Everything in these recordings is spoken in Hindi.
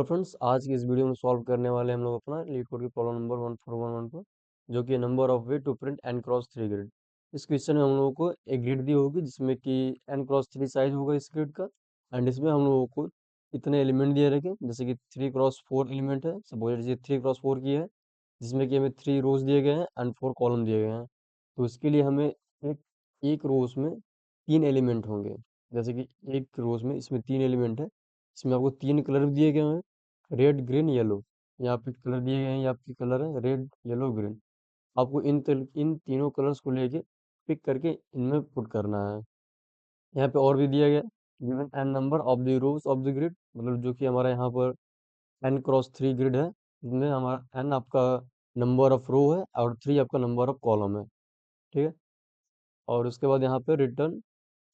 हेलो फ्रेंड्स, आज की इस वीडियो में सॉल्व करने वाले हैं हम लोग अपना लीड कोड की प्रॉब्लम नंबर 1411 को, जो कि number of way to print N cross three grid. इस क्वेश्चन में हम लोगों को एक ग्रिड दी होगी जिसमें कि एन क्रॉस थ्री साइज होगा इस ग्रिड का। एंड इसमें हम लोगों को इतने एलिमेंट दिए रहेंगे, जैसे कि थ्री क्रॉस फोर एलिमेंट है। सपोज लीजिए थ्री क्रॉस फोर की है, जिसमें कि हमें थ्री रोज दिए गए हैं एंड फोर कॉलम दिए गए हैं। तो इसके लिए हमें एक एक रोज में तीन एलिमेंट होंगे। जैसे कि एक रोज में इसमें तीन एलिमेंट है, इसमें आपको तीन कलर दिए गए हैं, रेड ग्रीन येलो। यहाँ पे कलर दिए गए हैं, ये आपके कलर है रेड येलो ग्रीन। आपको इन तीनों कलर्स को लेके पिक करके इनमें पुट करना है। यहाँ पे और भी दिया गया है given an number of the rose of the grid, मतलब जो कि हमारा यहाँ पर एन क्रॉस थ्री ग्रिड है, जिसमें हमारा एन आपका नंबर ऑफ रो है और थ्री आपका नंबर ऑफ कॉलम है। ठीक है। और उसके बाद यहाँ पे return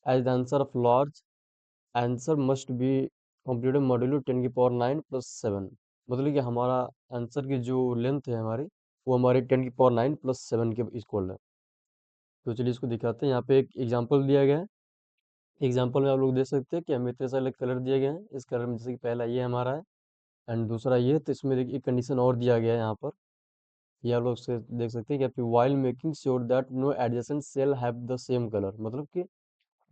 as the answer of large answer must be computed modulo 10 की पावर 9 + 7। मतलब कि हमारा आंसर की जो लेंथ है हमारी, वो हमारी 10 की पावर 9 + 7 के इक्वल है। तो चलिए इसको दिखाते हैं। यहाँ पे एक एग्जांपल दिया गया है। एग्जांपल में आप लोग देख सकते हैं कि हमें इतने सारे कलर दिए गए हैं। इस कलर में जैसे कि पहला ये हमारा है एंड दूसरा ये है, तो इसमें देखिए एक कंडीशन और दिया गया है यहाँ पर। ये आप लोग से देख सकते हैं कि while making sure that no adjacent cell have the same colour, मतलब कि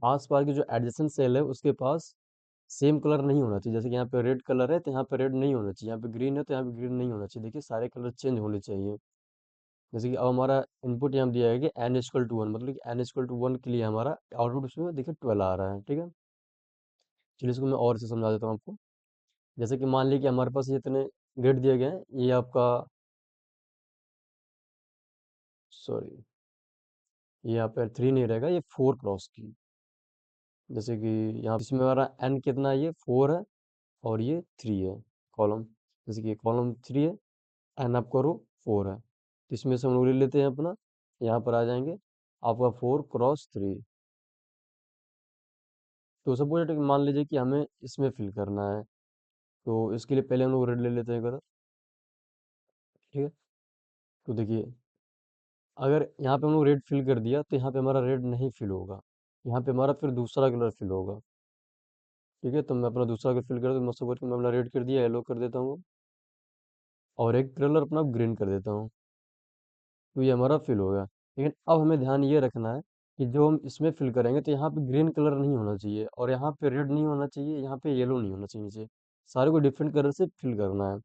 आसपास के जो एडजेसेंट सेल है उसके पास सेम कलर नहीं होना चाहिए। जैसे कि यहाँ पे रेड कलर है तो यहाँ पे रेड नहीं होना चाहिए, यहाँ पे ग्रीन है तो यहाँ पे ग्रीन नहीं होना चाहिए। देखिए सारे कलर चेंज होने चाहिए। जैसे कि अब हमारा इनपुट यहाँ दिया है कि n=1, मतलब कि n=1 के लिए हमारा आउटपुट उसमें देखिए 12 आ रहा है। ठीक है। चलिए इसको मैं और से समझा देता हूँ आपको। जैसे कि मान लीजिए कि हमारे पास ये इतने ग्रेड दिए गए हैं, ये आपका सॉरी, ये यहाँ पे थ्री नहीं रहेगा, ये फोर क्रॉस की। जैसे कि यहाँ इसमें हमारा n कितना है, ये फोर है और ये थ्री है कॉलम। जैसे कि कॉलम थ्री है एन आपका रो फोर है, तो इसमें से हम लोग ले लेते हैं अपना। यहाँ पर आ जाएंगे आपका 4 × 3। तो सपोज मान लीजिए कि हमें इसमें फिल करना है, तो इसके लिए पहले हम लोग रेड ले लेते हैं कलर। ठीक है। तो देखिए अगर यहाँ पे हम लोग रेड फिल कर दिया तो यहाँ पे हमारा रेड नहीं फिल होगा, यहाँ पे हमारा फिर दूसरा कलर फिल होगा। ठीक है। तो मैं अपना दूसरा कलर फिल कर दूँ, सपोज मैं अपना रेड कर दिया, येलो कर देता हूँ और एक कलर अपना ग्रीन कर देता हूँ, तो ये हमारा फिल हो गया। लेकिन अब हमें ध्यान ये रखना है कि जो हम इसमें फिल करेंगे तो यहाँ पे ग्रीन कलर नहीं होना चाहिए और यहाँ पे रेड नहीं होना चाहिए, यहाँ पे येलो नहीं होना चाहिए। सारे को डिफरेंट कलर से फिल करना है।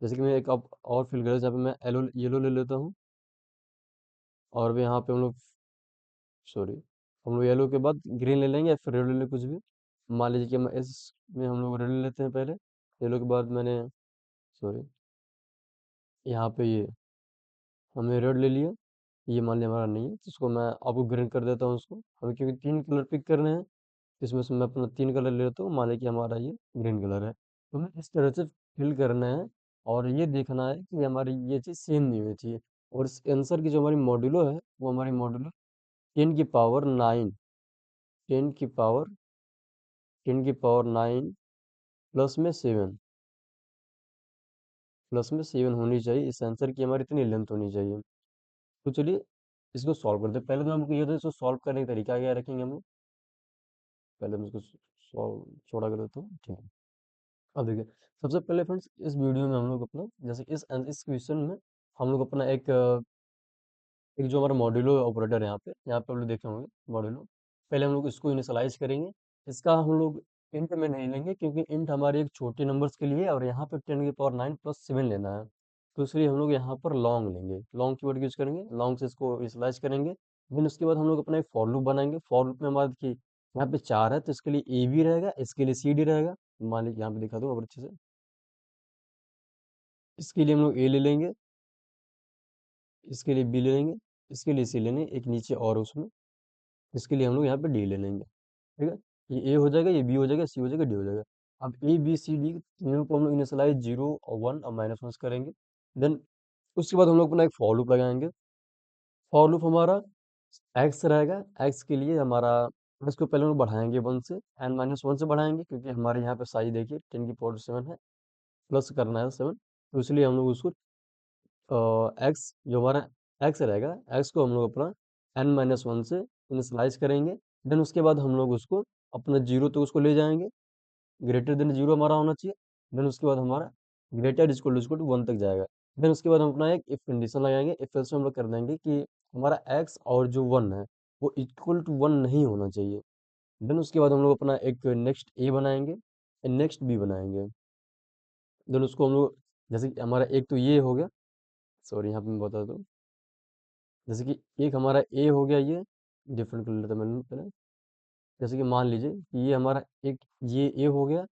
जैसे कि मैं एक अब और फिल कर जहाँ पे मैं येलो येलो ले लेता हूँ और भी यहाँ पे हम लोग सॉरी हम लोग येलो के बाद ग्रीन ले लेंगे या फिर रेड ले लें कुछ भी। मान लीजिए कि हम इसमें हम लोग रेड ले लेते हैं पहले, येलो के बाद मैंने सॉरी यहाँ पे ये हमने रेड ले लिया, ये मान लिया हमारा नहीं है, तो इसको मैं आपको ग्रीन कर देता हूँ उसको। हमें क्योंकि तीन कलर पिक करने हैं, तो इसमें से मैं अपना तीन कलर ले लेता हूँ। मान लिया कि हमारा ये ग्रीन कलर है, तो हमें इस तरह से फिल करना है और ये देखना है कि हमारी ये चीज़ सेम नहीं होनी चाहिए। और इस आंसर की जो हमारी मॉड्यूलो है, वो हमारी मॉड्यूलो 10 की पावर 9, 10 की पावर 9 +7, +7 होनी चाहिए। इस आंसर की हमारी इतनी लेंथ होनी चाहिए। तो चलिए इसको सॉल्व करते हैं। पहले तो हमको ये होता है, इसको सॉल्व करने का तरीका क्या रखेंगे हम लोग। पहले मैं इसको सॉल्व छोड़ा कर देता हूँ। ठीक है। अब देखिए सबसे पहले फ्रेंड्स इस वीडियो में हम लोग अपना जैसे इस क्वेश्चन में हम लोग अपना एक जो हमारा मॉड्यूलो ऑपरेटर है, यहाँ पे हम लोग देखे होंगे मॉड्यूलो। पहले हम लोग इसको इनिशियलाइज करेंगे। इसका हम लोग इंट में नहीं लेंगे क्योंकि इंट हमारे एक छोटे नंबर्स के लिए है और यहाँ पे 10 की पावर 9 + 7 लेना है। तो इसलिए हम लोग यहाँ पर लॉन्ग लेंगे, लॉन्ग कीवर्ड यूज करेंगे, लॉन्ग से इसको इनिशियलाइज करेंगे। देन उसके बाद हम लोग अपना एक फॉर लूप बनाएंगे। फॉर लूप में हमारा देखिए यहाँ पे चार है, तो इसके लिए ए भी रहेगा, इसके लिए सी डी रहेगा। मान लीजिए यहाँ पे दिखा दूँ और अच्छे से, इसके लिए हम लोग ए ले लेंगे, इसके लिए बी ले लेंगे, इसके लिए सी लेंगे, एक नीचे और उसमें इसके लिए हम लोग यहाँ पे डी ले लेंगे। ठीक है। ये ए हो जाएगा, ये बी हो जाएगा, सी हो जाएगा, डी हो जाएगा। अब ए बी सी डी तीनों को हम लोग इनिशियलाइज 0 और 1 और -1 करेंगे। देन उसके बाद हम लोग अपना एक फॉर लूप लगाएंगे। फॉर लूप हमारा एक्स रहेगा, एक्स के लिए हमारा इसको पहले हम लोग बढ़ाएंगे 1 से, n-1 से बढ़ाएंगे क्योंकि हमारे यहाँ पे साइज देखिए 10 की पावर 7 है, प्लस करना है 7। तो इसलिए हम लोग उसको एक्स जो हमारा एक्स रहेगा, एक्स को हम लोग अपना n-1 से इनिशियलाइज करेंगे। देन उसके बाद हम लोग उसको अपना 0 तो उसको ले जाएंगे, ग्रेटर देन 0 हमारा होना चाहिए। देन उसके बाद हमारा ग्रेटर इक्वल टू 1 तक जाएगा। देन उसके बाद हम अपना एक इफ कंडीशन लगाएंगे। इफ एल्स में हम लोग कर देंगे कि हमारा एक्स और जो 1 है वो इक्वल टू 1 नहीं होना चाहिए। देन उसके बाद हम लोग अपना एक नेक्स्ट ए बनाएंगे, नेक्स्ट बी बनाएंगे। देन उसको हम लोग, जैसे कि हमारा एक तो ये हो गया, सॉरी यहाँ पे मैं बता दूँ, जैसे कि एक हमारा ए हो गया, ये डिफरेंट कर लेता मैंने पहले। जैसे कि मान लीजिए कि ये हमारा एक, ये ए हो गया,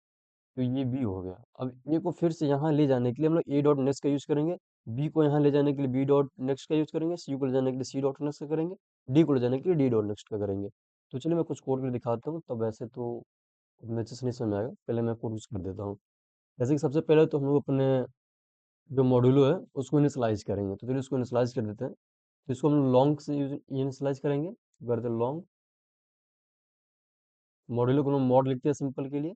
तो ये बी हो गया। अब ए को फिर से यहाँ ले जाने के लिए हम लोग ए डॉट नेक्स्ट का यूज़ करेंगे, बी को यहाँ ले जाने के लिए बी डॉट नेक्स्ट का यूज़ करेंगे, सी को ले जाने के लिए सी डॉट नेक्स्ट का करेंगे, डी को ले जाने के लिए डी डॉट नेक्स्ट का करेंगे। तो चलिए मैं कुछ कोड करके दिखाता हूँ, तब वैसे तो उतना अच्छे से नहीं समझ में आएगा। पहले मैं कोड यूज़ कर देता हूँ। जैसे कि सबसे पहले तो हम लोग अपने जो मॉड्यूलो है उसको इनिशियलाइज़ करेंगे। तो चलिए उसको इनिशियलाइज़ कर देते हैं। तो इसको हम लॉन्ग से इनिशियलाइज़ करेंगे। करते लॉन्ग मॉड्यूलो को हम मॉड लिखते हैं सिंपल के लिए।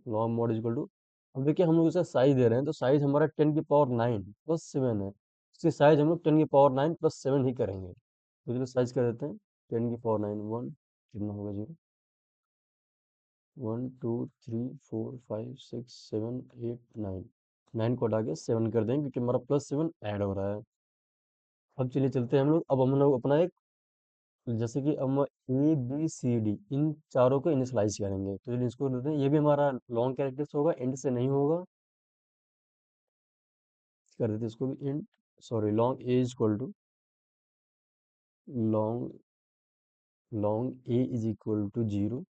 लॉन्ग मॉड इक्वल टू, अब देखिए हम लोग इसे साइज दे रहे हैं, तो साइज हमारा 10 की पावर 9 प्लस 7 है। इसकी साइज हम लोग 10 की पावर 9 प्लस 7 ही करेंगे। तो चलिए साइज कर देते हैं 10 की पावर 9, 1 कितना होगा, 0, 1 2 3 4 5 6 7 8 9, 9 को हटा के 7 कर देंगे क्योंकि हमारा +7 ऐड हो रहा है। अब चलिए चलते हैं हम लोग, अब हम लोग अपना एक, जैसे कि हम ए बी सी डी इन चारों को इनिशियलाइज करेंगे। तो चलिए इसको देते हैं, ये भी हमारा लॉन्ग कैरेक्टर्स होगा, एंड से नहीं होगा। कर देते हैं इसको भी int, sorry long A is equal to long long A is equal to 0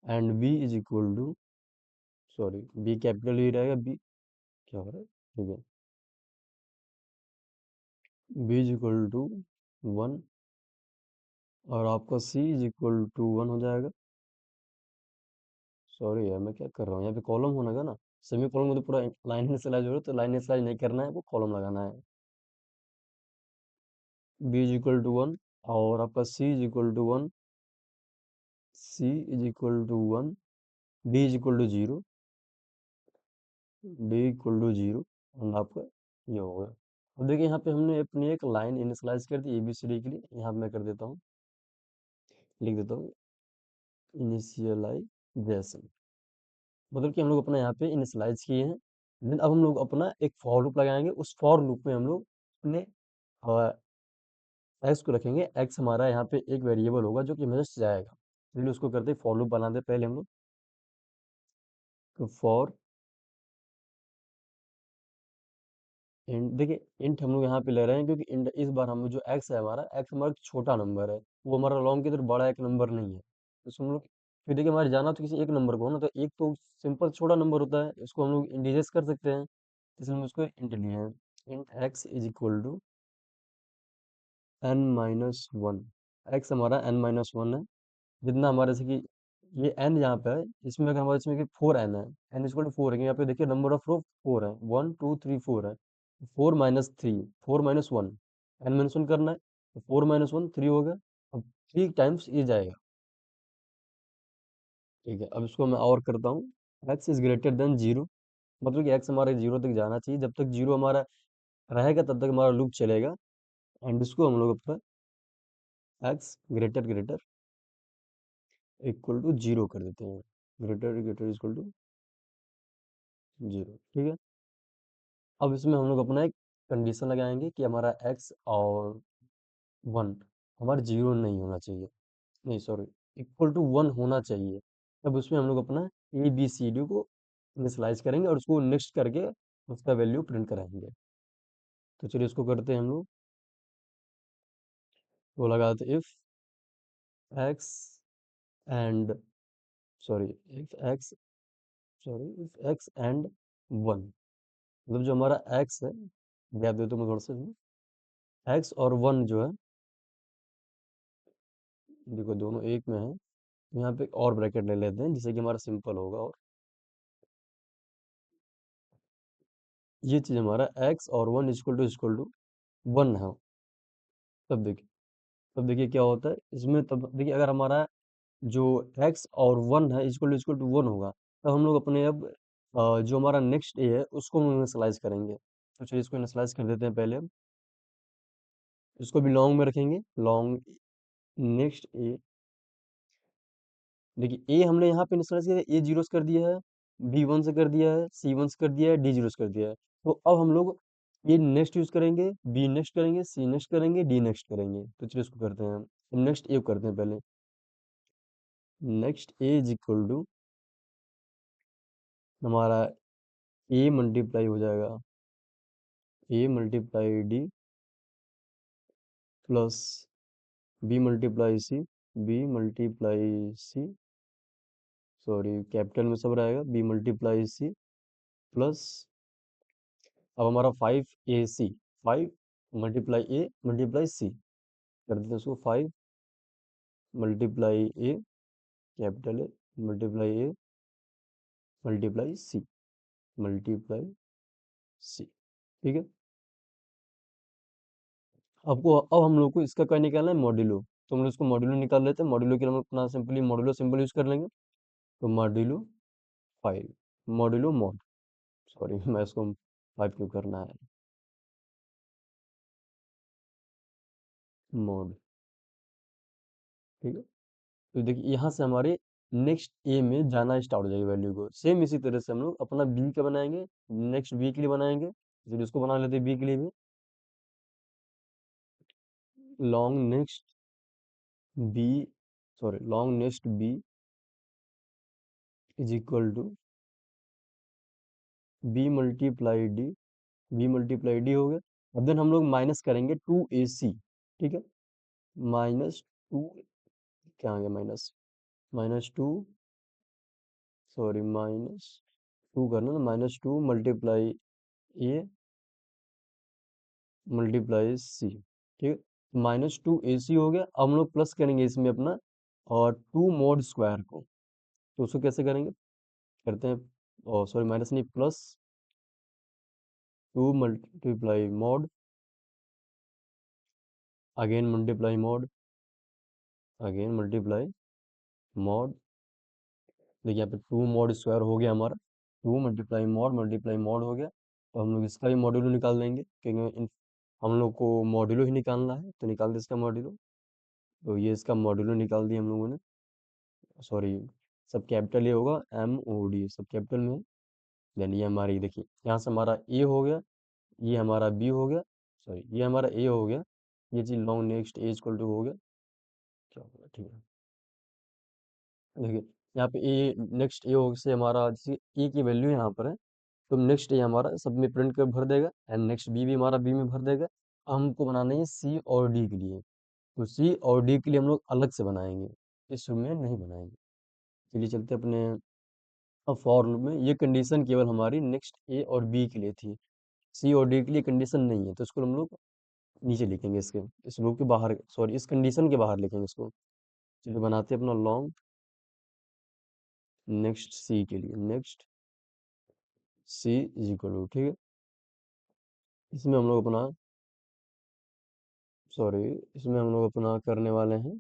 and B is equal to, sorry B capital ही रहेगा, बी क्या हो रहा है, ठीक है, बी इज इक्वल टू 1 और आपका सी इज इक्वल टू 1 हो जाएगा। सॉरी यार मैं क्या कर रहा हूँ, यहाँ पे कॉलम होना का ना, सेमी कॉलम में तो पूरा लाइन इनिशियलाइज हो रहा है, तो लाइन इनिशियलाइज नहीं करना है, वो कॉलम लगाना है। बी इज इक्वल टू 1 और आपका C is equal to 1, C is equal to 1, D is equal to 0, D equal to 0 और आपका ये हो गया। अब देखिए यहाँ पे हमने अपनी एक लाइन इनिशियलाइज कर दी ABCD के लिए। यहाँ पे मैं कर देता हूँ, लिख देता हूँ इनिशियलाइजेशन, मतलब कि हम लोग अपना यहाँ पे इनिशियलाइज किए हैं। देन अब हम लोग अपना एक फॉर लूप लगाएंगे। उस फॉर लूप में हम लोग अपने एक्स को रखेंगे। एक्स हमारा यहाँ पे एक वेरिएबल होगा जो कि हमेशा से जाएगा। चलिए उसको करते फॉर लूप बनाते पहले हम लोग। तो फॉर इंट, देखिए इंट हम लोग यहाँ पे ले रहे हैं क्योंकि इंट इस बार हम जो एक्स है, हमारा एक्स हमारा एक छोटा नंबर है, वो हमारा लॉन्ग की तरफ बड़ा एक नंबर नहीं है। तो इसको हम लोग, फिर देखिए हमारे जाना तो किसी एक नंबर को ना, तो एक तो सिंपल छोटा नंबर होता है, इसको हम लोग इंटीजर्स कर सकते हैं, इसलिए हम उसको इंट लिए हैं। Int X is equal to n-1। X हमारा n-1 है। जितना हमारे से कि ये n यहाँ पे है, इसमें अगर हमारे इसमें कि 4n है, n इक्वल टू 4 है, यहाँ पे देखिए नंबर ऑफ रो 4 है, 1 2 3 4 है, 4 - 3, 4 - 1, n-1 करना है, तो 4 - 1 3 हो गया। अब 3 टाइम्स ये जाएगा, ठीक है। अब इसको मैं और करता हूँ, x इज ग्रेटर देन 0, मतलब कि x हमारे 0 तक जाना चाहिए। जब तक 0 हमारा रहेगा तब तक हमारा लूप चलेगा। एंड इसको हम लोग अपना x greater greater equal to 0 कर देते हैं, ग्रेटर ग्रेटर इक्वल टू 0, ठीक है। अब इसमें हम लोग अपना एक कंडीशन लगाएंगे कि हमारा x और 1 हमारा 0 नहीं होना चाहिए, नहीं सॉरी, इक्वल टू 1 होना चाहिए। तब उसमें हम लोग अपना ABCD को इनिशियलाइज करेंगे और उसको नेक्स्ट करके उसका वैल्यू प्रिंट कराएंगे। तो चलिए इसको करते हैं हम लोग, वो लगा देते if x and, sorry if x, sorry if x and 1, मतलब जो हमारा x है, गैप दे तो मैं थोड़ा सा, एक्स और 1 जो है, देखो दोनों एक में है, तो यहाँ पे एक और ब्रैकेट ले लेते हैं जिससे कि हमारा सिंपल होगा। और ये चीज़ हमारा x और 1 इक्वल टू 1 है। तब देखिए, तब देखिए क्या होता है इसमें, तब देखिए अगर हमारा जो x और 1 है इक्वल टू 1 होगा, तब हम लोग अपने अब जो हमारा नेक्स्ट ए है उसको हम इनिशियलाइज करेंगे। तो चलिए इसको इनिशियलाइज कर देते हैं पहले हम, इसको भी लॉन्ग में रखेंगे, लॉन्ग नेक्स्ट ए देखिए ए हमने यहाँ पे इनिशियलाइज किया है, ए जीरो से कर दिया है, बी वन से कर दिया है, सी वन से कर दिया है, डी जीरो से कर दिया है। तो अब हम लोग ए नेक्स्ट यूज करेंगे, बी नेक्स्ट करेंगे, सी नेक्स्ट करेंगे, डी नेक्स्ट करेंगे। तो चलिए इसको करते हैं, नेक्स्ट ए करते हैं पहले। Next A is equal to हमारा ए मल्टीप्लाई हो जाएगा A multiply D plus B multiply C, B multiply C, sorry capital में सब रहेगा, बी मल्टीप्लाई सी प्लस अब हमारा 5ac, 5 × a × c कर देते हैं उसको, 5 × capital A multiply a multiply C, ठीक है। अब हम लोग को इसका क्या निकालना है, मॉड्यूलो। तो हम लोग इसको मॉड्यूलो निकाल लेते हैं। मॉड्यूलो के लिए हम लोग अपना सिंपली मॉड्यूलो सिंबल यूज कर लेंगे। तो मॉड्यूलो 5, मॉड्यूलो मॉड, सॉरी मैं इसको 5 क्यों करना है, मॉड, ठीक है। तो देखिए यहाँ से हमारे नेक्स्ट ए में जाना स्टार्ट हो जाएगी वैल्यू को। सेम इसी तरह से हम लोग अपना बी का बनाएंगे, नेक्स्ट बी के लिए बनाएंगे। फिर इसको बना लेते हैं बी के लिए भी, long next B, sorry long next B is equal to B multiply D, B multiply D हो गया। अब देन हम लोग माइनस करेंगे 2ac, ठीक है। -2, क्या आ गया माइनस, -2, सॉरी -2 करना ना, -2 मल्टीप्लाई ए मल्टीप्लाई सी, ठीक है। -2ac हो गया। अब हम लोग प्लस करेंगे इसमें अपना और 2 मॉड स्क्वायर को। तो उसको कैसे करेंगे, करते हैं, और सॉरी माइनस नहीं, plus 2 multiply mod, again multiply mod, again multiply mod. देखिए यहाँ पे 2 मॉड स्क्वायर हो गया हमारा, 2 मल्टीप्लाई मॉड हो गया। तो हम लोग इसका भी मॉड्यूलो निकाल देंगे, क्योंकि हम लोग को मॉड्यूलो ही निकालना है, तो निकाल दे इसका मॉड्यूलो। तो ये इसका मॉड्यूलो निकाल दिया हम लोगों ने, सॉरी सब कैपिटल ए होगा, MOD सब कैपिटल में है। देन ये हमारी, देखिए यहाँ से हमारा ए हो गया, ये हमारा बी हो गया, सॉरी ये हमारा ए हो गया, ये चीज long next A equal to हो गया, क्या होगा, ठीक है। देखिए यहाँ पे ए नेक्स्ट ए हो से हमारा, जैसे ए की वैल्यू यहाँ पर है, तो नेक्स्ट ए हमारा सब में प्रिंट कर भर देगा, एंड नेक्स्ट बी भी हमारा बी में भर देगा। अब हमको बनाना है सी और डी के लिए। तो सी और डी के लिए हम लोग अलग से बनाएंगे, इस रूम में नहीं बनाएंगे। चलिए चलते अपने, अब फॉर लूप में ये कंडीशन केवल हमारी नेक्स्ट ए और बी के लिए थी, सी और डी के लिए कंडीशन नहीं है। तो इसको हम लोग नीचे लिखेंगे, इसके इस लूप के बाहर, सॉरी इस कंडीशन के बाहर लिखेंगे इसको। चलिए बनाते हैं अपना लॉन्ग नेक्स्ट सी के लिए, next C is equal to, ठीक है। इसमें हम लोग अपना, सॉरी इसमें हम लोग अपना करने वाले हैं,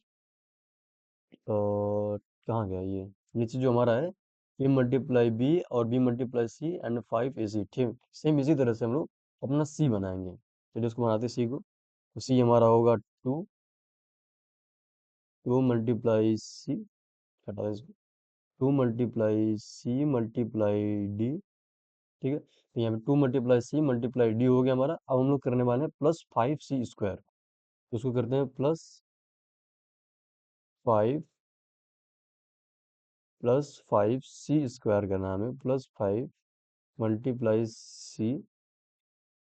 और कहाँ गया ये चीज़ जो हमारा है, ए मल्टीप्लाई बी और B multiply C and 5ac, ठीक। सेम इसी तरह से हम लोग अपना सी बनाएंगे। चलिए उसको बनाते सी को। तो सी हमारा होगा 2, 2 मल्टीप्लाई सी, हटा दे इसको, 2 मल्टीप्लाई सी मल्टीप्लाई डी, ठीक है। तो यहाँ पे 2 मल्टीप्लाई सी मल्टीप्लाई डी हो गया हमारा। अब हम लोग करने वाले हैं +5c²। तो उसको करते हैं +5 +5c² का नाम है, +5 मल्टीप्लाई सी,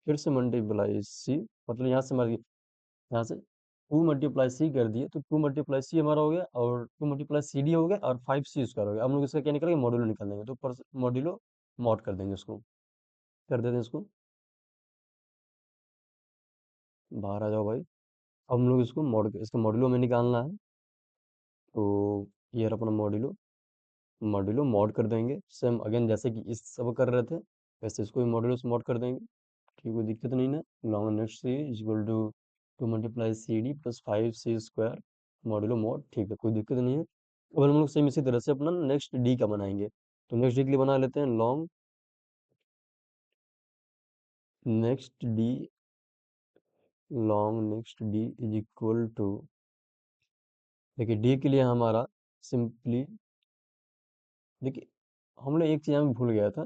फिर से मल्टीप्लाई सी, मतलब यहाँ से हमारी, यहाँ से 2 मल्टीप्लाई सी कर दिए, तो 2 मल्टीप्लाई सी हमारा हो गया, और 2 मल्टीप्लाई सी डी हो गया, और 5c² हो गया। अब हम लोग इसका क्या निकलेगा, मॉड्यूलो निकाल देंगे। तो मॉड्यूलो मॉड कर देंगे उसको, कर देते हैं इसको, बाहर आ जाओ भाई। अब हम लोग इसको मॉड, इसका मॉड्यूलो में निकालना है। तो ये रहा अपना मॉड्यूलो, मॉड्यूलो मॉड कर देंगे, सेम अगेन जैसे कि इस सब कर रहे थे, वैसे इसको भी मॉड्यूलो से मॉड कर देंगे। ठीक, कोई दिक्कत नहीं ना। Long next C is equal to 2 multiply C D plus 5c² modulo mod, ठीक है, कोई दिक्कत नहीं है। अब हम लोग सेम इसी तरह से अपना नेक्स्ट डी का बनाएंगे। तो नेक्स्ट डी के लिए बना लेते हैं long next D, long next D is equal to, देखिए डी के लिए हमारा सिंपली देखिए हम लोग एक चीज़ में भूल गया था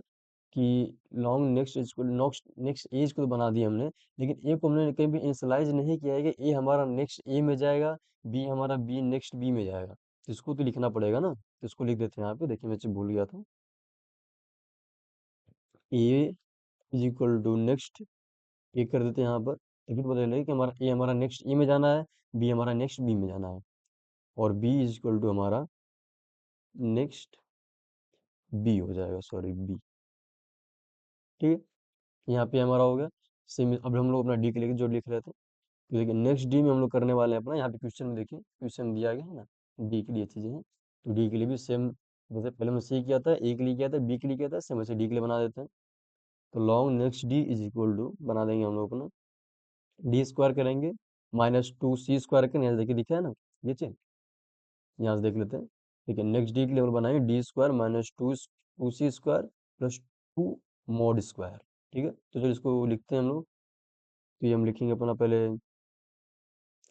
कि लॉन्ग नेक्स्ट एज को नेक्स्ट एज को तो बना दिया हमने, लेकिन ए को हमने कहीं भी इनिशियलाइज नहीं किया है कि ए हमारा नेक्स्ट ए में जाएगा, बी हमारा बी नेक्स्ट बी में जाएगा। तो इसको तो लिखना पड़ेगा ना, तो इसको लिख देते हैं यहाँ पे। देखिए मैं चीज़ भूल गया था। ए इज इक्वल टू नेक्स्ट, ए कर देते हैं यहाँ पर, तो फिर पता चलेगा कि हमारा ए हमारा नेक्स्ट ए में जाना है, बी हमारा नेक्स्ट बी में जाना है, और बी इज इक्वल टू हमारा नेक्स्ट बी हो जाएगा, सॉरी बी। ठीक है, यहाँ पे हमारा हो गया। सेम अब हम लोग अपना डी के लेके जो लिख रहे थे, तो देखिए नेक्स्ट डी में हम लोग करने वाले हैं अपना, यहाँ पे क्वेश्चन में देखिए, क्वेश्चन दिया गया है ना, डी के लिए चीज़ें हैं, तो डी के लिए भी सेम, जैसे पहले हमने सी किया था, ए के लिए किया था, बी के लिए किया था, सेम वैसे डी के लिए बना देते हैं। तो long next D is equal to बना देंगे हम लोग अपना, डी स्क्वायर करेंगे माइनस टू सी स्क्वायर करेंगे, यहाँ देखिए दिखा है ना ये चीज, यहाँ से देख लेते हैं। ठीक है, नेक्स्ट डी के लिए हम बनाएंगे D square minus two C square plus two mod square. ठीक है, तो चलो इसको लिखते हैं हम लोग। तो ये हम लिखेंगे अपना पहले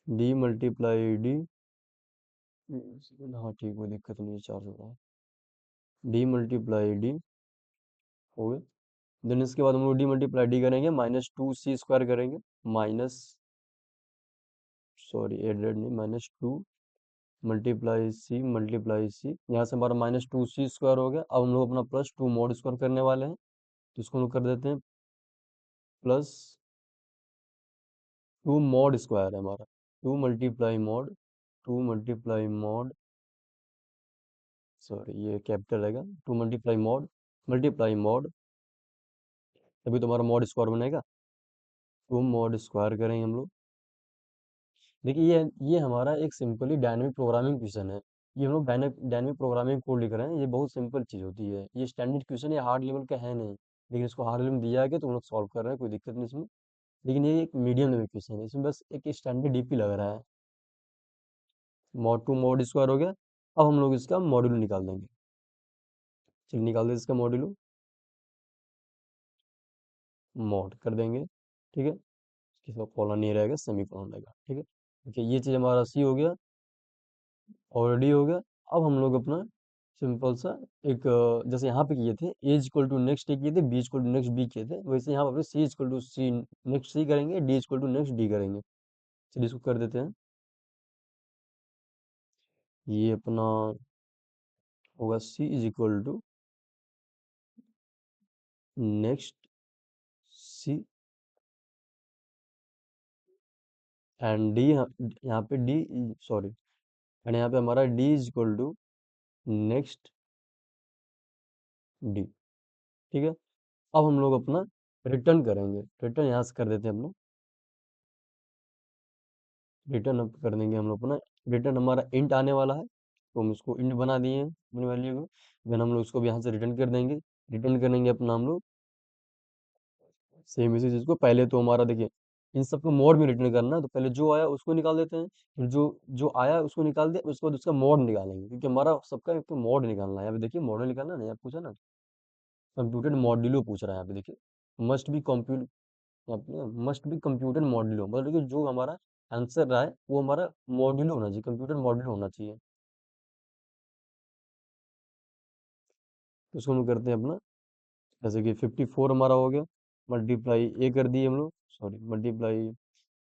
डी मल्टीप्लाई डी, हाँ ठीक, कोई दिक्कत नहीं है, 4 डी मल्टीप्लाई डी हो गया। देन इसके बाद हम लोग डी मल्टीप्लाई डी करेंगे माइनस टू सी स्क्वायर करेंगे, माइनस, सॉरी एडेड नहीं, माइनस टू मल्टीप्लाई सी, यहाँ से हमारा माइनस टू सी स्क्वायर हो गया। अब हम लोग अपना प्लस टू मॉड स्क्वायर करने वाले हैं, तो इसको हम लोग कर देते हैं प्लस टू मॉड स्क्वायर है हमारा, टू मल्टीप्लाई मॉड, सॉरी ये कैपिटल रहेगा, टू मल्टीप्लाई मॉड, तभी तो हमारा मॉड स्क्वायर बनेगा। टू मॉड स्क्वायर करेंगे हम लोग। देखिए ये हमारा एक सिंपली डायनेमिक प्रोग्रामिंग क्वेश्चन है। ये हम लोग डायनेमिक प्रोग्रामिंग कोड लिख रहे हैं, ये बहुत सिंपल चीज़ होती है, ये स्टैंडर्ड क्वेश्चन, ये हार्ड लेवल का है नहीं, लेकिन इसको हार्ड लेवल में दिया है कि तो हम लोग सॉल्व कर रहे हैं, कोई दिक्कत नहीं इसमें। लेकिन ये एक मीडियम लेवल क्वेश्चन है, इसमें बस एक स्टैंडर्ड डीपी लग रहा है। मॉड टू मॉड स्क्वायर हो गया। अब हम लोग इसका मॉड्यूल निकाल देंगे। चलिए निकाल दे इसका मॉड्यूल, मॉड कर देंगे। ठीक है, इसके साथ कॉलन नहीं रहेगा, सेमी कॉलन रहेगा। ठीक है, देखिए ये चीज़ हमारा सी हो गया, ऑलरेडी हो गया। अब हम लोग अपना सिंपल सा एक जैसे यहाँ पे किए थे, A equal to next A किए थे, B equal to next B किए थे, वैसे यहाँ पर C equal to C next C करेंगे, D equal to next D करेंगे। चलिए इसको कर देते हैं। ये अपना होगा C is equal to next C and D, यहाँ पे डी, सॉरी, एंड यहाँ पे हमारा D is equal to next D. ठीक है, अब हम लोग अपना रिटर्न करेंगे, रिटर्न यहाँ से कर देते हैं अपना, रिटर्न अप कर देंगे हम लोग अपना। रिटर्न हमारा इंट आने वाला है, तो हम इसको इंट बना दिए हैं अपनी वैल्यू को। देन हम लोग उसको भी यहाँ से रिटर्न कर देंगे। रिटर्न करेंगे अपना हम लोग सेम इसी चीज़ को, पहले तो हमारा देखिए इन सबको मोड में रिटर्न करना है, तो पहले जो आया उसको निकाल देते हैं, फिर जो जो आया उसको निकाल दिया, उसके बाद उसका मोड निकालेंगे, क्योंकि हमारा सबका एक तो मोड निकालना है। यहाँ पे देखिए मॉडल निकालना नहीं, आप पूछा ना, कंप्यूटेड मॉड्यूलो पूछ रहा है यहाँ पे, देखिए must be compute, must be computed modulo, मतलब कि जो हमारा आंसर रहा है वो हमारा मॉड्यूलो होना चाहिए, कंप्यूटर मॉड्यूल होना चाहिए। तो उसको हम करते हैं अपना, जैसे कि 54 हमारा हो गया, मल्टीप्लाई ए कर दिए हम लोग, सॉरी मल्टीप्लाई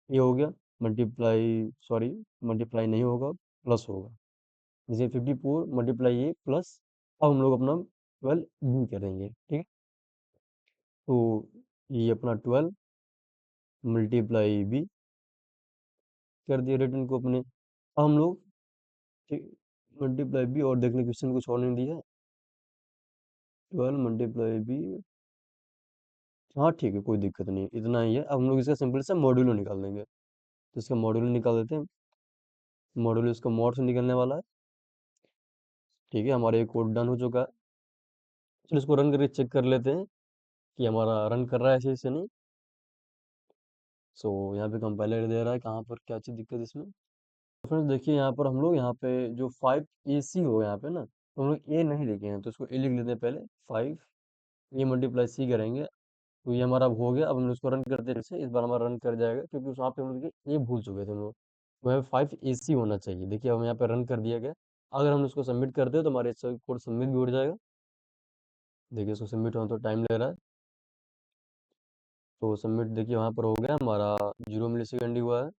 ए हो गया, मल्टीप्लाई, सॉरी मल्टीप्लाई नहीं होगा, प्लस होगा। जैसे 54 मल्टीप्लाई ए प्लस, अब हम लोग अपना 12 बी करेंगे। ठीक है, तो ये अपना 12 मल्टीप्लाई बी कर दिया रिटर्न को अपने। अब हम लोग मल्टीप्लाई बी, और देखने क्वेश्चन कुछ और नहीं दिया है, 12 मल्टीप्लाई बी, हाँ ठीक है, कोई दिक्कत नहीं, इतना ही है। अब हम लोग इसका सिंपल से मॉड्यूलो निकाल देंगे, तो इसका मॉड्यूलो निकाल देते हैं। मॉड्यूलो इसका मॉड से निकलने वाला है। ठीक है, हमारा ये कोड डन हो चुका है। चलो इसको रन करके चेक कर लेते हैं कि हमारा रन कर रहा है ऐसे से नहीं। सो यहाँ पे कंपाइलर दे रहा है कहाँ पर क्या चीज़ दिक्कत इसमें। फ्रेंड्स देखिए यहाँ पर हम लोग यहाँ पे जो 5ac हो यहाँ पे ना, तो हम लोग ए नहीं लिखे हैं, तो इसको ए लिख लेते हैं पहले। 5 ए मल्टीप्लाई सी करेंगे, तो ये हमारा अब हो गया। अब हम इसको रन करते हैं फिर से, इस बार हमारा रन कर जाएगा, क्योंकि वहाँ पे हम लोग ये भूल चुके थे हम लोग, तो यहाँ 5ac होना चाहिए। देखिए हम यहाँ पे रन कर दिया गया। अगर हम इसको सबमिट करते हैं तो हमारे कोड सबमिट भी हो जाएगा। देखिए इसको सबमिट होने तो टाइम ले रहा है। तो सबमिट देखिए वहाँ पर हो गया हमारा, 0 मिली सेकेंड ही हुआ है।